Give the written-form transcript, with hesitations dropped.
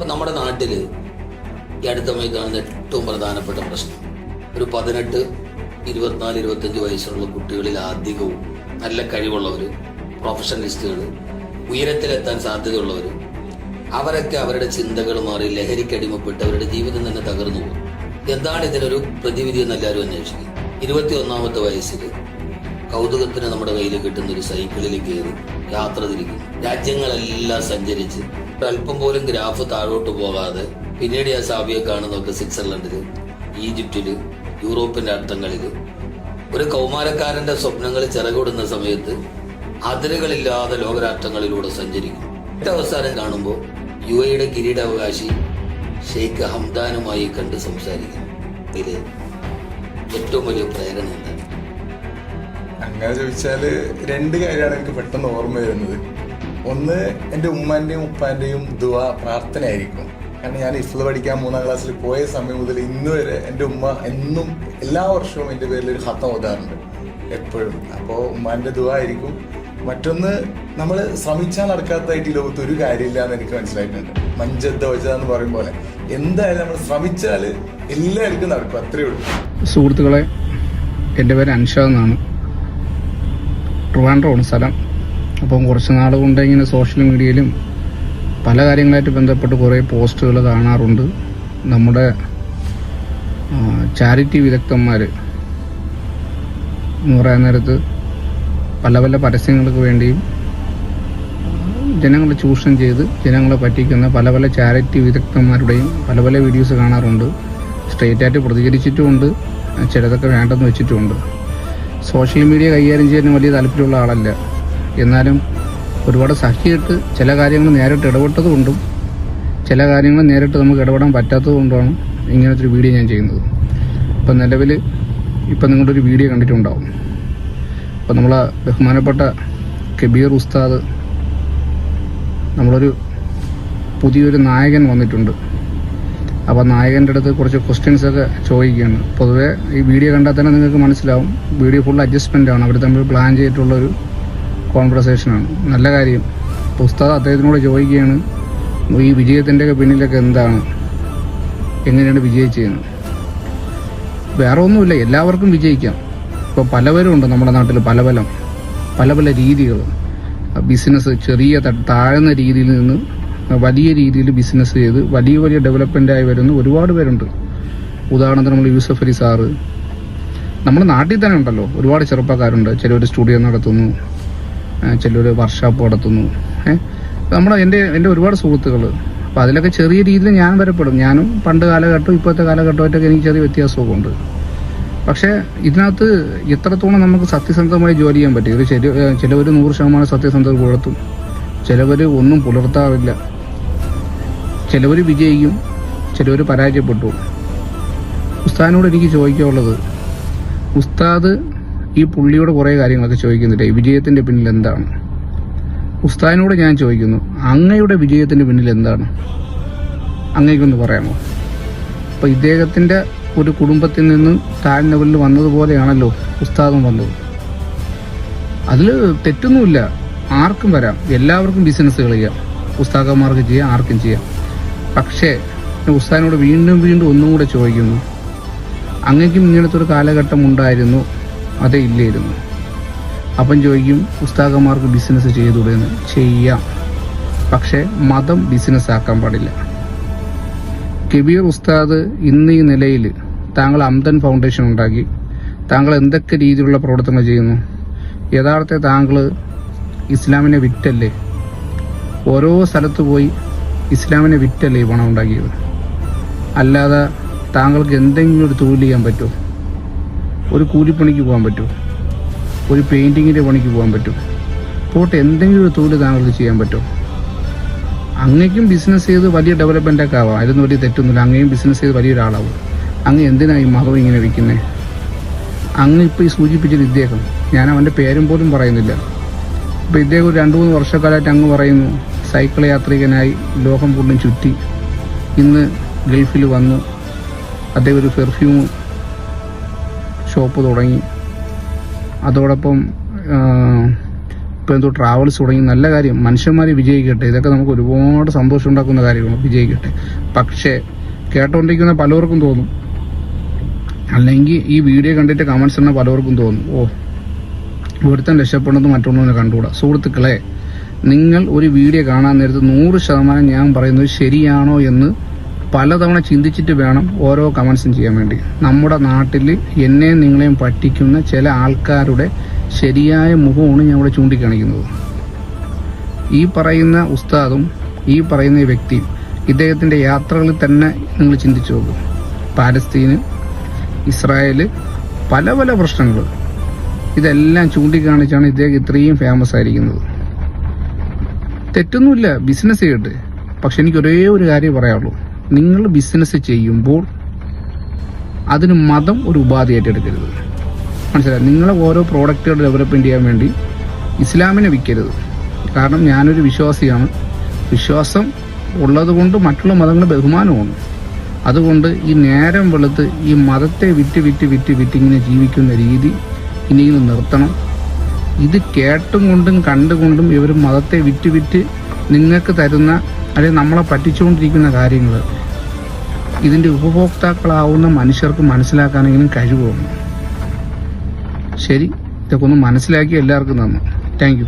അപ്പം നമ്മുടെ നാട്ടിൽ ഈ അടുത്തമായി കാണുന്ന ഏറ്റവും പ്രധാനപ്പെട്ട പ്രശ്നം ഒരു 18, 24, 25 വയസ്സുള്ള കുട്ടികളിൽ അധികവും നല്ല കഴിവുള്ളവർ, പ്രൊഫഷണലിസ്റ്റുകൾ, ഉയരത്തിലെത്താൻ സാധ്യതയുള്ളവർ, അവരൊക്കെ അവരുടെ ചിന്തകൾ മാറി ലഹരിക്കടിമപ്പെട്ട് അവരുടെ ജീവിതം തന്നെ തകർന്നു പോകും. എന്താണ് ഇതിനൊരു പ്രതിവിധി എന്ന് എല്ലാവരും അന്വേഷിക്കും. 21ാമത്തെ വയസ്സിൽ കൗതുകത്തിന് നമ്മുടെ കയ്യിൽ കിട്ടുന്ന ഒരു സൈക്കിളിൽ കയറി യാത്ര തിരിക്കുന്നു. രാജ്യങ്ങളെല്ലാം സഞ്ചരിച്ച് അല്പം പോലും ഗ്രാഫ് താഴോട്ട് പോകാതെ പിന്നീട് ഞാൻ സാബിയെ കാണുന്നതൊക്കെ സ്വിറ്റ്സർലൻഡിൽ, ഈജിപ്തിൽ, യൂറോപ്പിന്റെ അർത്ഥങ്ങളിൽ ഒരു കൗമാരക്കാരന്റെ സ്വപ്നങ്ങൾ ചിറകൊടുന്ന സമയത്ത് അതിരുകളില്ലാതെ ലോകരാഷ്ട്രങ്ങളിലൂടെ സഞ്ചരിക്കും. ഏറ്റവും അവസാനം കാണുമ്പോൾ UAE കിരീടാവകാശി ഷെയ്ഖ് ഹംദാനുമായി കണ്ട് സംസാരിക്കും. ഇതില് ഏറ്റവും വലിയ പ്രേരണ എന്താണ്? അങ്ങനെ ചോദിച്ചാല് 2 കാര്യമാണ് എനിക്ക് പെട്ടെന്ന് ഓർമ്മ വരുന്നത്. ഒന്ന്, എൻ്റെ ഉമ്മാന്റെയും ഉപ്പാന്റെയും ദുആ പ്രാർത്ഥനയായിരിക്കും. കാരണം ഞാൻ ഹിഫ്ള് പഠിക്കാൻ 3ാം ക്ലാസ്സിൽ പോയ സമയം മുതൽ ഇന്ന് വരെ എൻ്റെ ഉമ്മ എന്നും എല്ലാ വർഷവും എൻ്റെ പേരിൽ ഒരു ഖത്തം ഓതാറുണ്ട് എപ്പോഴും. അപ്പോൾ ഉമ്മാന്റെ ദുആ ആയിരിക്കും. മറ്റൊന്ന്, നമ്മൾ ശ്രമിച്ചാൽ നടക്കാത്തതായിട്ട് ഈ ലോകത്ത് ഒരു കാര്യമില്ല എന്ന് എനിക്ക് മനസ്സിലായിട്ടുണ്ട്. മഞ്ചദ്ദ വജ എന്ന് പറയും പോലെ എന്തായാലും നമ്മൾ ശ്രമിച്ചാൽ എല്ലാവർക്കും നടക്കും, അത്രയേ ഉള്ളൂ. സുഹൃത്തുക്കളെ, എൻ്റെ പേര് അൻഷാദ് എന്നാണ്. ട്രിവാൻഡ്രമാണ് സ്ഥലം. അപ്പം കുറച്ച് നാൾ കൊണ്ട് ഇങ്ങനെ സോഷ്യൽ മീഡിയയിലും പല കാര്യങ്ങളായിട്ട് ബന്ധപ്പെട്ട് കുറേ പോസ്റ്റുകൾ കാണാറുണ്ട്. നമ്മുടെ ചാരിറ്റി വിദഗ്ധന്മാർ എന്ന് പറയാൻ നേരത്ത് പല പല പരസ്യങ്ങൾക്ക് വേണ്ടിയും ജനങ്ങളെ ചൂഷണം ചെയ്ത് ജനങ്ങളെ പറ്റിക്കുന്ന പല പല ചാരിറ്റി വിദഗ്ധന്മാരുടെയും പല പല വീഡിയോസ് കാണാറുണ്ട്. സ്ട്രെയിറ്റായിട്ട് പ്രതികരിച്ചിട്ടുമുണ്ട്, ചിലതൊക്കെ വേണ്ടെന്ന് വെച്ചിട്ടുമുണ്ട്. സോഷ്യൽ മീഡിയ കൈകാര്യം ചെയ്യാൻ വലിയ താല്പര്യമുള്ള ആളല്ല. എന്നാലും ഒരുപാട് സഹിച്ചിട്ട് ചില കാര്യങ്ങൾ നേരിട്ട് ഇടപെട്ടതുകൊണ്ടും ചില കാര്യങ്ങൾ നേരിട്ട് നമുക്ക് ഇടപെടാൻ പറ്റാത്തത് കൊണ്ടാണ് ഇങ്ങനത്തെ ഒരു വീഡിയോ ഞാൻ ചെയ്യുന്നത്. ഇപ്പം നിലവിൽ നിങ്ങളുടെ ഒരു വീഡിയോ കണ്ടിട്ടുണ്ടാവും. അപ്പോൾ നമ്മളെ ബഹുമാനപ്പെട്ട കബീർ ഉസ്താദ്, നമ്മളൊരു പുതിയൊരു നായകൻ വന്നിട്ടുണ്ട്. അപ്പോൾ നായകൻ്റെ അടുത്ത് കുറച്ച് ക്വസ്റ്റ്യൻസൊക്കെ ചോദിക്കുകയാണ്. പൊതുവേ ഈ വീഡിയോ കണ്ടാൽ തന്നെ നിങ്ങൾക്ക് മനസ്സിലാവും, വീഡിയോ ഫുൾ അഡ്ജസ്റ്റ്മെൻ്റാണ്. അവർ തമ്മിൽ പ്ലാൻ ചെയ്തിട്ടുള്ളൊരു കോൺവെർസേഷനാണ്. നല്ല കാര്യം. അപ്പോൾ ഉസ്താദ് അദ്ദേഹത്തിനോട് ചോദിക്കുകയാണ്, ഈ വിജയത്തിൻ്റെയൊക്കെ പിന്നിലൊക്കെ എന്താണ്, എങ്ങനെയാണ് വിജയിച്ചതെന്ന്. വേറെ ഒന്നുമില്ല, എല്ലാവർക്കും വിജയിക്കാം. ഇപ്പോൾ പലവരും ഉണ്ട് നമ്മുടെ നാട്ടിൽ, പല പല രീതികൾ. ബിസിനസ് ചെറിയ താഴ്ന്ന രീതിയിൽ നിന്ന് വലിയ രീതിയിൽ ബിസിനസ് ചെയ്ത് വലിയ ഡെവലപ്മെൻ്റായി വരുന്ന ഒരുപാട് പേരുണ്ട്. ഉദാഹരണത്തിന് നമ്മൾ യൂസഫ് അലി സാറ്, നമ്മുടെ നാട്ടിൽ തന്നെ ഉണ്ടല്ലോ ഒരുപാട് ചെറുപ്പക്കാരുണ്ട്. ചിലർ സ്റ്റുഡിയോ നടത്തുന്നു, ചിലർ വർക്ക്ഷോപ്പ് നടത്തുന്നു. എൻ്റെ ഒരുപാട് സുഹൃത്തുക്കൾ. അപ്പോൾ അതിലൊക്കെ ചെറിയ രീതിയിൽ ഞാൻ വരപ്പെടും. ഞാനും പണ്ട് കാലഘട്ടവും ഇപ്പോഴത്തെ കാലഘട്ടമായിട്ടൊക്കെ എനിക്ക് ചെറിയ വ്യത്യാസമൊക്കെ ഉണ്ട്. പക്ഷേ ഇതിനകത്ത് എത്രത്തോളം നമുക്ക് സത്യസന്ധമായി ജോലി ചെയ്യാൻ പറ്റും. ഇത് ചിലവർ 100% സത്യസന്ധത പുലർത്തും, ചിലവർ ഒന്നും പുലർത്താറില്ല. ചിലവർ വിജയിക്കും, ചിലവർ പരാജയപ്പെട്ടു. ഉസ്താദിനോട് എനിക്ക് ചോദിക്കാനുള്ളത്, ഉസ്താദ് ഈ പുള്ളിയോട് കുറേ കാര്യങ്ങളൊക്കെ ചോദിക്കുന്നില്ല, ഈ വിജയത്തിൻ്റെ പിന്നിൽ എന്താണ്? ഉസ്താദിനോട് ഞാൻ ചോദിക്കുന്നു, അങ്ങയുടെ വിജയത്തിൻ്റെ പിന്നിൽ എന്താണ്? അങ്ങേക്കൊന്ന് പറയാമോ? അപ്പോൾ ഇദ്ദേഹത്തിൻ്റെ ഒരു കുടുംബത്തിൽ നിന്ന് താഴ്ന്ന ലെവലിൽ വന്നതുപോലെയാണല്ലോ ഉസ്താദും വന്നത്. അതിൽ തെറ്റൊന്നുമില്ല, ആർക്കും വരാം, എല്ലാവർക്കും ബിസിനസ്സുകൾ ചെയ്യാം, ഉസ്താദന്മാർക്ക് ചെയ്യാം, ആർക്കും ചെയ്യാം. പക്ഷേ ഉസ്താദിനോട് വീണ്ടും ഒന്നും കൂടെ ചോദിക്കുന്നു, അങ്ങേക്കും ഇങ്ങനത്തെ ഒരു കാലഘട്ടം ഉണ്ടായിരുന്നു, അതേ ഇല്ലായിരുന്നു? അപ്പം ചോദിക്കും, ഉസ്താദന്മാർക്ക് ബിസിനസ് ചെയ്തുകൂടെയെന്ന്. ചെയ്യാം, പക്ഷേ മതം ബിസിനസ് ആക്കാൻ പാടില്ല. കബീർ ഉസ്താദ് ഇന്ന് ഈ നിലയിൽ താങ്കൾ അംദൻ ഫൗണ്ടേഷൻ ഉണ്ടാക്കി, താങ്കൾ എന്തൊക്കെ രീതിയിലുള്ള പ്രവർത്തനങ്ങൾ ചെയ്യുന്നു? യഥാർത്ഥ താങ്കൾ ഇസ്ലാമിനെ വിറ്റല്ലേ? ഓരോ സ്ഥലത്ത് പോയി ഇസ്ലാമിനെ വിറ്റല്ലേ ഈ പണം ഉണ്ടാക്കിയത്? അല്ലാതെ താങ്കൾക്ക് എന്തെങ്കിലും ഒരു തൊഴിൽ ചെയ്യാൻ പറ്റുമോ? ഒരു കൂലിപ്പണിക്ക് പോകാൻ പറ്റുമോ? ഒരു പെയിൻറ്റിങ്ങിൻ്റെ പണിക്ക് പോകാൻ പറ്റുമോ? പോട്ടെ, എന്തെങ്കിലും ഒരു തൊഴിൽ താങ്കൾക്ക് ചെയ്യാൻ പറ്റുമോ? അങ്ങേക്കും ബിസിനസ് ചെയ്ത് വലിയ ഡെവലപ്മെൻ്റൊക്കെ ആവാം, അതിലൊന്നും വലിയ തെറ്റൊന്നുമില്ല. അങ്ങേയും ബിസിനസ് ചെയ്ത് വലിയൊരാളാവും. അങ്ങ് എന്തിനാണ് ഈ മതം ഇങ്ങനെ വിൽക്കുന്നത്? അങ്ങ് ഇപ്പോൾ ഈ സൂചിപ്പിച്ചത് ഇദ്ദേഹം, ഞാൻ അവൻ്റെ പേരും പോലും പറയുന്നില്ല. ഇപ്പോൾ ഇദ്ദേഹം ഒരു 2-3 വർഷക്കാലമായിട്ട് അങ്ങ് പറയുന്നു, സൈക്കിൾ യാത്രികനായി ലോകം മുഴുവൻ ചുറ്റി, ഇന്ന് ഗൾഫിൽ വന്നു, അദ്ദേഹം ഒരു പെർഫ്യൂം ഷോപ്പ് തുടങ്ങി, അതോടൊപ്പം ഇപ്പോൾ എന്തോ ട്രാവൽസ് തുടങ്ങി, നല്ല കാര്യം, മനുഷ്യന്മാർ വിജയിക്കട്ടെ, ഇതൊക്കെ നമുക്ക് ഒരുപാട് സന്തോഷം ഉണ്ടാക്കുന്ന കാര്യമാണ്, വിജയിക്കട്ടെ. പക്ഷേ കേട്ടോണ്ടിരിക്കുന്ന പലർക്കും തോന്നും, അല്ലെങ്കിൽ ഈ വീഡിയോ കണ്ടിട്ട് കമൻസ് ഇടുന്ന പലർക്കും തോന്നും, ഓ ഒരുത്തൻ രക്ഷപ്പെടുന്നത് മറ്റുള്ളവനെ കണ്ടുകൂടാ. സുഹൃത്തുക്കളെ, നിങ്ങൾ ഒരു വീഡിയോ കാണാൻ നേരത്ത് 100% ഞാൻ പറയുന്നത് ശരിയാണോ എന്ന് പലതവണ ചിന്തിച്ചിട്ട് വേണം ഓരോ കമൻസും ചെയ്യാൻ വേണ്ടി. നമ്മുടെ നാട്ടിൽ എന്നെയും നിങ്ങളെയും പറ്റിക്കുന്ന ചില ആൾക്കാരുടെ ശരിയായ മുഖമാണ് ഞാൻ ഇവിടെ ചൂണ്ടിക്കാണിക്കുന്നത്. ഈ പറയുന്ന ഉസ്താദും ഈ പറയുന്ന വ്യക്തിയും ഇദ്ദേഹത്തിൻ്റെ യാത്രകളിൽ തന്നെ നിങ്ങൾ ചിന്തിച്ചു നോക്കും. പാലസ്തീന്, ഇസ്രായേല്, പല പല പ്രശ്നങ്ങൾ, ഇതെല്ലാം ചൂണ്ടിക്കാണിച്ചാണ് ഇദ്ദേഹം ഇത്രയും ഫേമസ് ആയിരിക്കുന്നത്. തെറ്റൊന്നുമില്ല, ബിസിനസ് ചെയ്യട്ടെ. പക്ഷെ എനിക്ക് ഒരേ ഒരു കാര്യം പറയാനുള്ളൂ, നിങ്ങൾ ബിസിനസ് ചെയ്യുമ്പോൾ അതിന് മതം ഒരു ഉപാധിയായിട്ട് എടുക്കരുത്. മനസ്സിലായി? നിങ്ങളെ ഓരോ പ്രോഡക്റ്റുകൾ ഡെവലപ്മെൻറ്റ് ചെയ്യാൻ വേണ്ടി ഇസ്ലാമിനെ വിൽക്കരുത്. കാരണം ഞാനൊരു വിശ്വാസിയാണ്, വിശ്വാസം ഉള്ളതുകൊണ്ട് മറ്റുള്ള മതങ്ങളുടെ ബഹുമാനമാണ്. അതുകൊണ്ട് ഈ നേരം വെളുത്ത് ഈ മതത്തെ വിറ്റ് ഇങ്ങനെ ജീവിക്കുന്ന രീതി ഇനിയും നിർത്തണം. ഇത് കേട്ടും കൊണ്ടും കണ്ടുകൊണ്ടും ഇവർ മതത്തെ വിറ്റ് നിങ്ങൾക്ക് തരുന്ന, അല്ലെങ്കിൽ നമ്മളെ പറ്റിച്ചുകൊണ്ടിരിക്കുന്ന കാര്യങ്ങൾ ഇതിൻ്റെ ഉപഭോക്താക്കളാവുന്ന മനുഷ്യർക്ക് മനസ്സിലാക്കാനെങ്കിലും കഴിവുണ്ട്. ശരി, ഇതൊക്കെ ഒന്ന് മനസ്സിലാക്കി എല്ലാവർക്കും നന്ദി. Thank you.